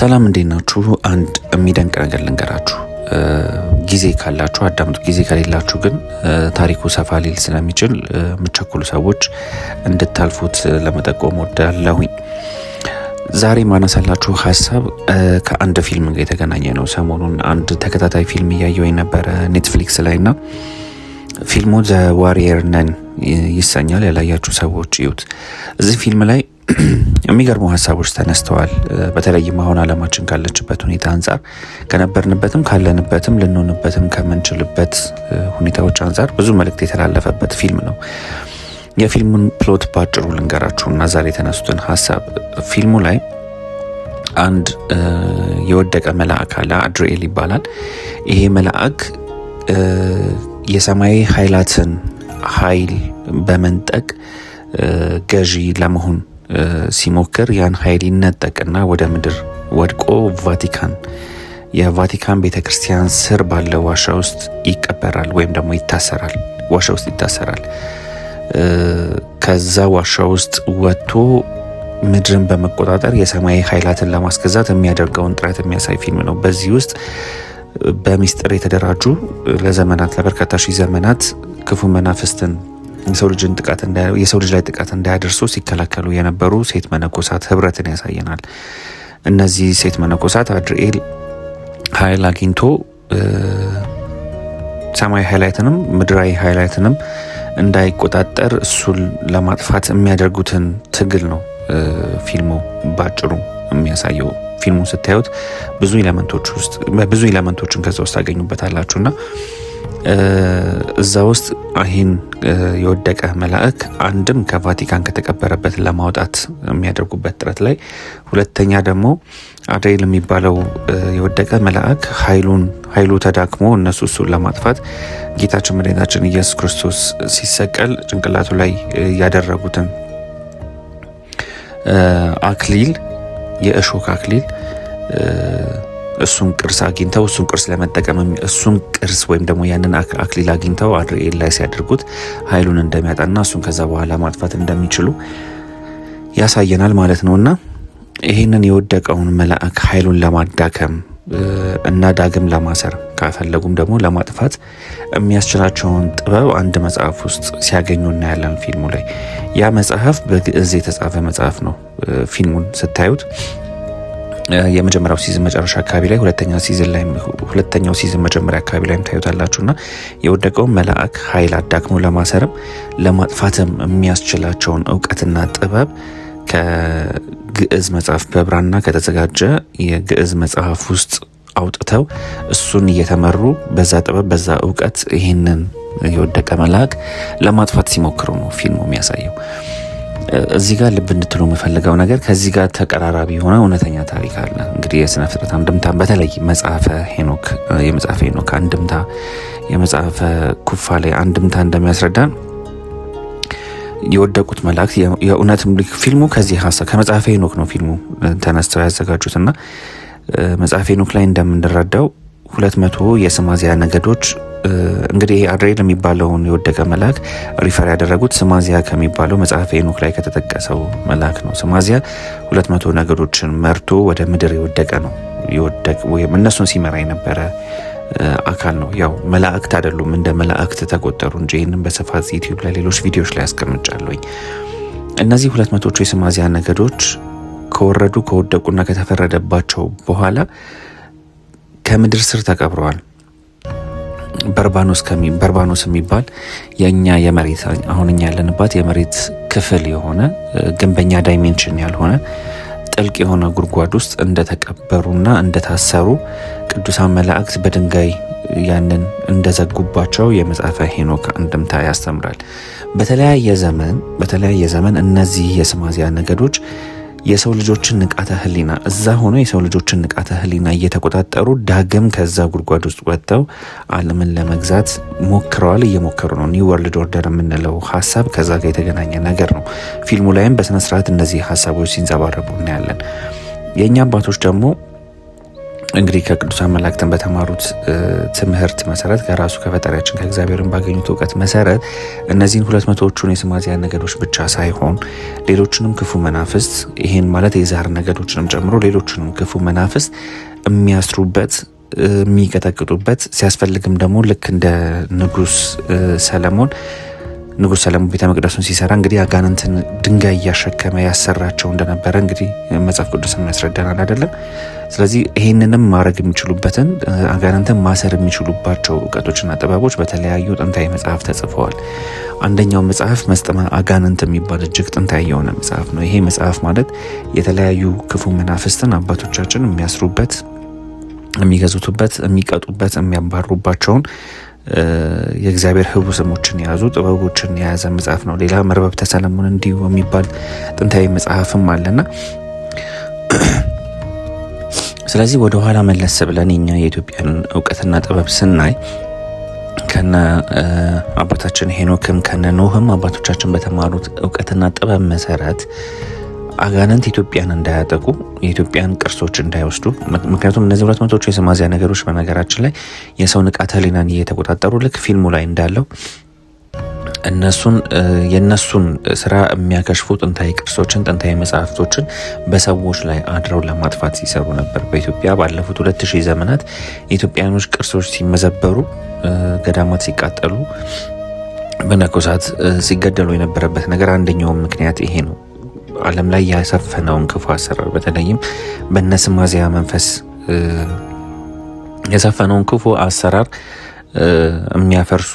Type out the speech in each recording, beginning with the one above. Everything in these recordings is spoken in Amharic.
ሰላም እንዴት ናችሁ? አንድ የሚደንቅ ነገር ልንገራችሁ። ጊዜ ካላችሁ አዳምጡ። ጊዜ ከሌላችሁ ግን ታሪኩ ሰፋ ሊል ስለሚችል የምትቸኩሉ ሰዎች እንድታልፉት ለመጠቆም ወዳለሁኝ። ዛሬ ማነሳላችሁ ሀሳብ ከአንድ ፊልም ጋር የተገናኘ ነው። ሰሞኑን አንድ ተከታታይ ፊልም እያየሁኝ ነበረ ኔትፍሊክስ ላይ እና ፊልሙ ዘ ዋሪየር ነን ይሰኛል። ያላያችሁ ሰዎች ይዩት። እዚህ ፊልም ላይ የሚገርሙ ሀሳቦች ተነስተዋል። በተለይም አሁን ዓለማችን ካለችበት ሁኔታ አንጻር ከነበርንበትም ካለንበትም ልንሆንበትም ከምንችልበት ሁኔታዎች አንጻር ብዙ መልእክት የተላለፈበት ፊልም ነው። የፊልሙን ፕሎት ባጭሩ ልንገራችሁና ዛሬ የተነሱትን ሀሳብ። ፊልሙ ላይ አንድ የወደቀ መልአክ አለ፣ አድሪኤል ይባላል። ይሄ መልአክ የሰማይ ኃይላትን ኃይል በመንጠቅ ገዢ ለመሆን ሲሞክር ያን ኃይል ይነጠቅና ወደ ምድር ወድቆ የቫቲካን ቤተክርስቲያን ስር ባለ ዋሻ ውስጥ ይቀበራል ወይም ደግሞ ይታሰራል። ዋሻ ውስጥ ይታሰራል። ከዛ ዋሻ ውስጥ ወጥቶ ምድርን በመቆጣጠር የሰማይ ኃይላትን ለማስገዛት የሚያደርገውን ጥረት የሚያሳይ ፊልም ነው። በዚህ ውስጥ በሚስጥር የተደራጁ ለዘመናት ለበርካታ ሺህ ዘመናት ክፉ መናፍስትን የሰው ልጅ ላይ ጥቃት እንዳያደርሱ ሲከላከሉ የነበሩ ሴት መነኮሳት ህብረትን ያሳየናል። እነዚህ ሴት መነኮሳት አድሪኤል ኃይል አግኝቶ ሰማይ ኃይላትንም ምድራዊ ኃይላትንም እንዳይቆጣጠር እሱን ለማጥፋት የሚያደርጉትን ትግል ነው ፊልሙ ባጭሩ የሚያሳየው። ፊልሙን ስታዩት ብዙ ኤሌመንቶችን ከዛ ውስጥ ታገኙበታላችሁና እዛ ውስጥ ይህን የወደቀ መልአክ አንድም ከቫቲካን ከተቀበረበት ለማውጣት የሚያደርጉበት ጥረት ላይ፣ ሁለተኛ ደግሞ አድሪኤል የሚባለው የወደቀ መልአክ ኃይሉ ተዳክሞ እሱን ለማጥፋት ጌታችን መድኃኒታችን ኢየሱስ ክርስቶስ ሲሰቀል ጭንቅላቱ ላይ ያደረጉትን አክሊል የእሾክ አክሊል እሱን ቅርስ አግኝተው እሱን ቅርስ ለመጠቀም እሱን ቅርስ ወይም ደግሞ ያንን አክሊል አግኝተው አድሪኤል ላይ ሲያደርጉት ኃይሉን እንደሚያጣና እሱን ከዛ በኋላ ማጥፋት እንደሚችሉ ያሳየናል ማለት ነውና ይህንን የወደቀውን መልአክ ኃይሉን ለማዳከም እና ዳግም ለማሰር ካፈለጉም ደግሞ ለማጥፋት የሚያስችላቸውን ጥበብ አንድ መጽሐፍ ውስጥ ሲያገኙ እናያለን ፊልሙ ላይ። ያ መጽሐፍ በግዕዝ የተጻፈ መጽሐፍ ነው። ፊልሙን ስታዩት የመጀመሪያው ሲዝን መጨረሻ አካባቢ ላይ ሁለተኛው ሲዝን መጀመሪያ አካባቢ ላይ ታዩታላችሁና የወደቀውን መልአክ ኃይል አዳክሞ ለማሰርም ለማጥፋትም የሚያስችላቸውን እውቀትና ጥበብ ከግዕዝ መጽሐፍ በብራና ከተዘጋጀ የግዕዝ መጽሐፍ ውስጥ አውጥተው እሱን እየተመሩ በዛ ጥበብ በዛ እውቀት ይህንን የወደቀ መልአክ ለማጥፋት ሲሞክሩ ነው ፊልሙ የሚያሳየው። እዚህ ጋር ልብ እንድትሉ የምፈልገው ነገር ከዚህ ጋር ተቀራራቢ የሆነ እውነተኛ ታሪክ አለ። እንግዲህ የስነ ፍጥረት አንድምታ በተለይ የመጽሐፈ ሄኖክ አንድምታ የመጽሐፈ ኩፋሌ አንድምታ እንደሚያስረዳን የወደቁት መላእክት የእውነትም ፊልሙ ከዚህ ሀሳብ ከመጽሐፈ ሄኖክ ነው ፊልሙ ተነስተው ያዘጋጁትና መጽሐፈ ሄኖክ ላይ እንደምንረዳው 200 የስማዚያ ነገዶች እንግዲህ አድሪኤል የሚባለውን የወደቀ መልአክ ሪፈር ያደረጉት ስማዚያ ከሚባለው መጽሐፈ ሄኖክ ላይ ከተጠቀሰው መልአክ ነው። ስማዚያ 200 ነገዶችን መርቶ ወደ ምድር የወደቀ ነው። ወይም እነሱን ሲመራ የነበረ አካል ነው። ያው መላእክት አይደሉም፣ እንደ መላእክት ተቆጠሩ እንጂ ይህንን በስፋት ዩቲዩብ ላይ ሌሎች ቪዲዮዎች ላይ አስቀምጫለሁኝ። እነዚህ 200ዎቹ የስማዚያ ነገዶች ከወደቁና ከተፈረደባቸው በኋላ ከምድር ስር ተቀብረዋል። በርባኖስ የሚባል የኛ የመሬት አሁን እኛ ያለንባት የመሬት ክፍል የሆነ ግን በእኛ ዳይሜንሽን ያልሆነ ጥልቅ የሆነ ጉድጓድ ውስጥ እንደተቀበሩና እንደታሰሩ ቅዱሳን መላእክት በድንጋይ ያንን እንደዘጉባቸው የመጽሐፈ ሄኖክ አንድምታ ያስተምራል። በተለያየ ዘመን እነዚህ የስማዚያ ነገዶች የሰው ልጆችን ንቃተ ህሊና እዛ ሆኖ የሰው ልጆችን ንቃተ ህሊና እየተቆጣጠሩ ዳግም ከዛ ጉድጓድ ውስጥ ወጥተው ዓለምን ለመግዛት እየሞከሩ ነው። ኒው ወርልድ ኦርደር የምንለው ሀሳብ ከዛ ጋር የተገናኘ ነገር ነው። ፊልሙ ላይም በስነስርዓት እነዚህ ሀሳቦች ሲንጸባረቁ እናያለን። የእኛ አባቶች ደግሞ እንግዲህ ከቅዱሳን መላእክትን በተማሩት ትምህርት መሰረት ከራሱ ከፈጣሪያችን ከእግዚአብሔርን ባገኙት እውቀት መሰረት እነዚህን 200ዎቹን የስማዚያ ነገዶች ብቻ ሳይሆን ሌሎችንም ክፉ መናፍስት ይሄን ማለት የዛር ነገዶችንም ጨምሮ ሌሎችንም ክፉ መናፍስት የሚያስሩበት የሚቀጠቅጡበት ሲያስፈልግም ደግሞ ልክ እንደ ንጉስ ሰለሞን ቤተ መቅደሱን ሲሰራ እንግዲህ አጋንንትን ድንጋይ እያሸከመ ያሰራቸው እንደነበረ እንግዲህ መጽሐፍ ቅዱስን ያስረዳናል አይደለም። ስለዚህ ይህንንም ማድረግ የሚችሉበትን አጋንንትን ማሰር የሚችሉባቸው እውቀቶችና ጥበቦች በተለያዩ ጥንታዊ መጽሐፍ ተጽፈዋል። አንደኛው መጽሐፍ መስጠመ አጋንንት የሚባል እጅግ ጥንታዊ የሆነ መጽሐፍ ነው። ይሄ መጽሐፍ ማለት የተለያዩ ክፉ መናፍስትን አባቶቻችን የሚያስሩበት፣ የሚገዙቱበት፣ የሚቀጡበት፣ የሚያባሩባቸውን የእግዚአብሔር ህቡ ስሞችን የያዙ ጥበቦችን የያዘ መጽሐፍ ነው። ሌላ መርበብተ ሰለሞን እንዲሁ የሚባል ጥንታዊ መጽሐፍም አለና ስለዚህ ወደ ኋላ መለስ ብለን የኛ የኢትዮጵያን እውቀትና ጥበብ ስናይ ከነ አባታችን ሄኖክም ከነ ኖህም አባቶቻችን በተማሩት እውቀትና ጥበብ መሰረት አጋንንት ኢትዮጵያን እንዳያጠቁ የኢትዮጵያን ቅርሶች እንዳይወስዱ ምክንያቱም እነዚህ 200ዎቹ የስማዚያ ነገሮች በነገራችን ላይ የሰው ንቃተ ህሊናን እየተቆጣጠሩ ልክ ፊልሙ ላይ እንዳለው የነሱን ስራ የሚያከሽፉ ጥንታዊ ቅርሶችን ጥንታዊ መጽሐፍቶችን በሰዎች ላይ አድረው ለማጥፋት ሲሰሩ ነበር። በኢትዮጵያ ባለፉት 2000 ዘመናት የኢትዮጵያኖች ቅርሶች ሲመዘበሩ፣ ገዳማት ሲቃጠሉ፣ በነኮሳት ሲገደሉ የነበረበት ነገር አንደኛው ምክንያት ይሄ ነው። ዓለም ላይ ያሰፈነውን ክፉ አሰራር በተለይም በነስማዚያ መንፈስ የሰፈነውን ክፉ አሰራር የሚያፈርሱ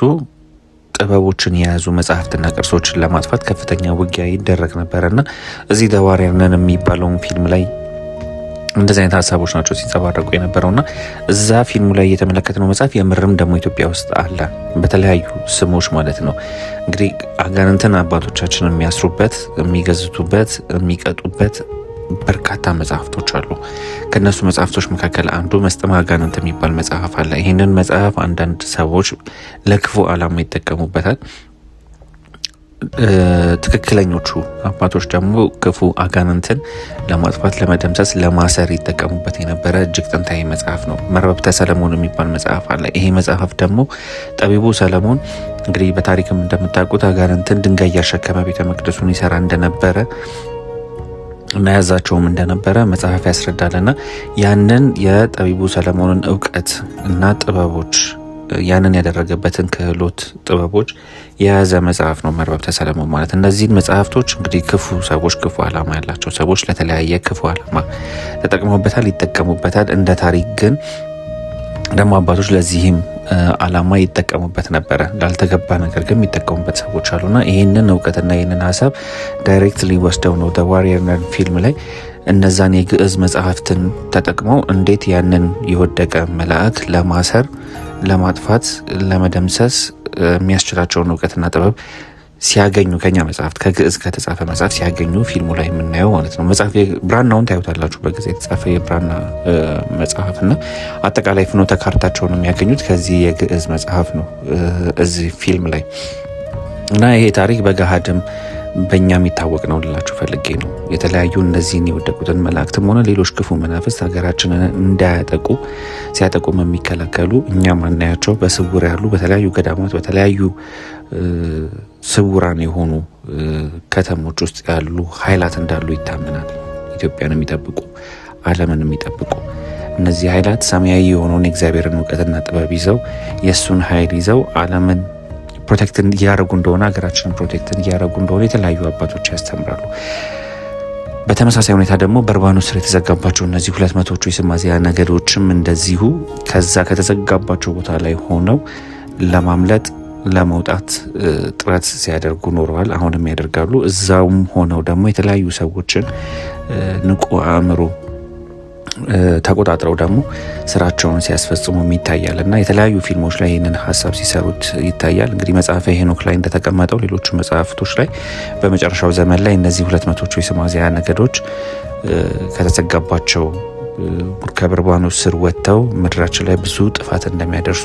ጥበቦችን የያዙ መጽሐፍትና ቅርሶችን ለማጥፋት ከፍተኛ ውጊያ ይደረግ ነበርና እዚህ ዘዋሪየር ነን የሚባለውን ፊልም ላይ እንደዚህ አይነት ሀሳቦች ናቸው ሲንጸባረቁ የነበረውና እዛ ፊልሙ ላይ የተመለከትነው መጽሐፍ የምርም ደግሞ ኢትዮጵያ ውስጥ አለ፣ በተለያዩ ስሞች ማለት ነው። እንግዲህ አጋንንትን አባቶቻችን የሚያስሩበት፣ የሚገዝቱበት፣ የሚቀጡበት በርካታ መጽሐፍቶች አሉ። ከነሱ መጽሐፍቶች መካከል አንዱ መስጠመ አጋንንት የሚባል መጽሐፍ አለ። ይህንን መጽሐፍ አንዳንድ ሰዎች ለክፉ ዓላማ ይጠቀሙበታል። ትክክለኞቹ አባቶች ደግሞ ክፉ አጋንንትን ለማጥፋት፣ ለመደምሰስ፣ ለማሰር ይጠቀሙበት የነበረ እጅግ ጥንታዊ መጽሐፍ ነው። መርበብተ ሰለሞን የሚባል መጽሐፍ አለ። ይሄ መጽሐፍ ደግሞ ጠቢቡ ሰለሞን እንግዲህ በታሪክም እንደምታውቁት አጋንንትን ድንጋይ እያሸከመ ቤተ መቅደሱን ይሰራ እንደነበረ እና ያዛቸውም እንደነበረ መጽሐፍ ያስረዳልና ያንን የጠቢቡ ሰለሞንን እውቀት እና ጥበቦች ያንን ያደረገበትን ክህሎት ጥበቦች የያዘ መጽሐፍ ነው መርበብተ ሰለሞን ማለት። እነዚህን መጽሐፍቶች እንግዲህ ክፉ ሰዎች፣ ክፉ ዓላማ ያላቸው ሰዎች ለተለያየ ክፉ ዓላማ ተጠቅመውበታል፣ ይጠቀሙበታል። እንደ ታሪክ ግን ደግሞ አባቶች ለዚህም ዓላማ ይጠቀሙበት ነበረ። ላልተገባ ነገር ግን የሚጠቀሙበት ሰዎች አሉና ይህንን እውቀትና ይህንን ሀሳብ ዳይሬክትሊ ወስደው ነው ዘዋሪየር ነን ፊልም ላይ እነዛን የግዕዝ መጽሐፍትን ተጠቅመው እንዴት ያንን የወደቀ መልአክ ለማሰር፣ ለማጥፋት፣ ለመደምሰስ የሚያስችላቸውን እውቀትና ጥበብ ሲያገኙ ከኛ መጽሐፍት ከግዕዝ ከተጻፈ መጽሐፍ ሲያገኙ ፊልሙ ላይ የምናየው ማለት ነው። መጽሐፍ ብራናውን ታዩታላችሁ። በጊዜ የተጻፈ የብራና መጽሐፍና አጠቃላይ ፍኖተ ካርታቸውን የሚያገኙት ከዚህ የግዕዝ መጽሐፍ ነው እዚህ ፊልም ላይ እና ይሄ ታሪክ በገሃድም በእኛ የሚታወቅ ነው ልላችሁ ፈልጌ ነው። የተለያዩ እነዚህን የወደቁትን መላእክትም ሆነ ሌሎች ክፉ መናፍስት ሀገራችንን እንዳያጠቁ ሲያጠቁም የሚከላከሉ እኛ ማናያቸው በስውር ያሉ በተለያዩ ገዳማት በተለያዩ ስውራን የሆኑ ከተሞች ውስጥ ያሉ ኃይላት እንዳሉ ይታመናል። ኢትዮጵያን የሚጠብቁ ዓለምን የሚጠብቁ እነዚህ ኃይላት ሰማያዊ የሆነውን የእግዚአብሔርን እውቀትና ጥበብ ይዘው የእሱን ኃይል ይዘው ዓለምን ፕሮቴክትን እያደረጉ እንደሆነ ሀገራችንን ፕሮቴክትን እያደረጉ እንደሆነ የተለያዩ አባቶች ያስተምራሉ። በተመሳሳይ ሁኔታ ደግሞ በርባኖስ ስር የተዘጋባቸው እነዚህ 200ዎቹ የስማዚያ ነገዶችም እንደዚሁ ከዛ ከተዘጋባቸው ቦታ ላይ ሆነው ለማምለጥ ለመውጣት ጥረት ሲያደርጉ ኖረዋል። አሁንም ያደርጋሉ። እዛውም ሆነው ደግሞ የተለያዩ ሰዎችን ንቁ አእምሮ ተቆጣጥረው ደግሞ ስራቸውን ሲያስፈጽሙ ይታያል እና የተለያዩ ፊልሞች ላይ ይህንን ሀሳብ ሲሰሩት ይታያል። እንግዲህ መጽሐፈ ሄኖክ ላይ እንደተቀመጠው ሌሎቹ መጽሐፍቶች ላይ በመጨረሻው ዘመን ላይ እነዚህ 200ዎቹ የስማዚያ ነገዶች ከተዘጋባቸው ከበርባኖስ ስር ወጥተው ምድራችን ላይ ብዙ ጥፋት እንደሚያደርሱ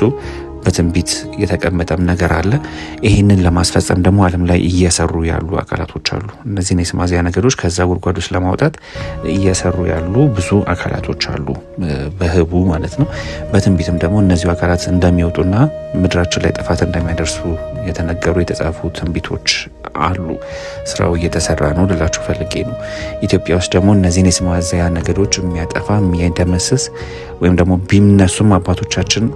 በትንቢት የተቀመጠም ነገር አለ። ይህንን ለማስፈጸም ደግሞ ዓለም ላይ እየሰሩ ያሉ አካላቶች አሉ። እነዚህን የስማዚያ ነገዶች ከዛ ጉድጓድ ውስጥ ለማውጣት እየሰሩ ያሉ ብዙ አካላቶች አሉ፣ በህቡ ማለት ነው። በትንቢትም ደግሞ እነዚሁ አካላት እንደሚወጡና ምድራችን ላይ ጥፋት እንደሚያደርሱ የተነገሩ የተጻፉ ትንቢቶች አሉ። ስራው እየተሰራ ነው ልላችሁ ፈልጌ ነው። ኢትዮጵያ ውስጥ ደግሞ እነዚህን የስማዚያ ነገዶች የሚያጠፋ የሚደመስስ ወይም ደግሞ ቢነሱም አባቶቻችን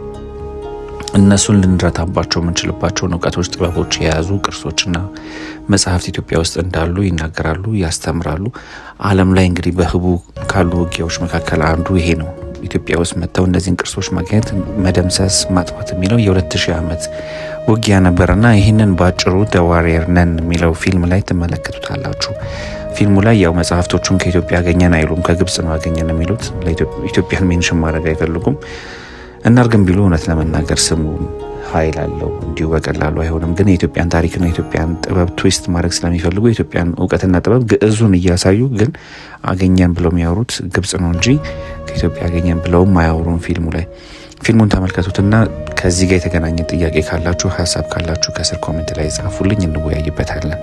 እነሱን ልንረታባቸው የምንችልባቸውን እውቀቶች፣ ጥበቦች የያዙ ቅርሶችና መጽሐፍት ኢትዮጵያ ውስጥ እንዳሉ ይናገራሉ፣ ያስተምራሉ። ዓለም ላይ እንግዲህ በህቡ ካሉ ውጊያዎች መካከል አንዱ ይሄ ነው። ኢትዮጵያ ውስጥ መጥተው እነዚህን ቅርሶች ማግኘት፣ መደምሰስ፣ ማጥፋት የሚለው የ2000 ዓመት ውጊያ ነበርና ይህንን ባጭሩ ዘ ዋሪየር ነን የሚለው ፊልም ላይ ትመለከቱታላችሁ። ፊልሙ ላይ ያው መጽሐፍቶቹን ከኢትዮጵያ አገኘን አይሉም፣ ከግብጽ ነው አገኘን የሚሉት። ኢትዮጵያን ሜንሽን ማድረግ አይፈልጉም። እናርግም ቢሉ እውነት ለመናገር ስሙ ኃይል አለው፣ እንዲሁ በቀላሉ አይሆንም። ግን የኢትዮጵያን ታሪክና የኢትዮጵያን ጥበብ ትዊስት ማድረግ ስለሚፈልጉ የኢትዮጵያን እውቀትና ጥበብ ግዕዙን እያሳዩ ግን አገኘን ብለው የሚያወሩት ግብጽ ነው እንጂ ከኢትዮጵያ አገኘን ብለውም አያወሩም ፊልሙ ላይ። ፊልሙን ተመልከቱትና ከዚህ ጋር የተገናኘ ጥያቄ ካላችሁ፣ ሀሳብ ካላችሁ ከስር ኮሜንት ላይ ጻፉልኝ፣ እንወያይበታለን።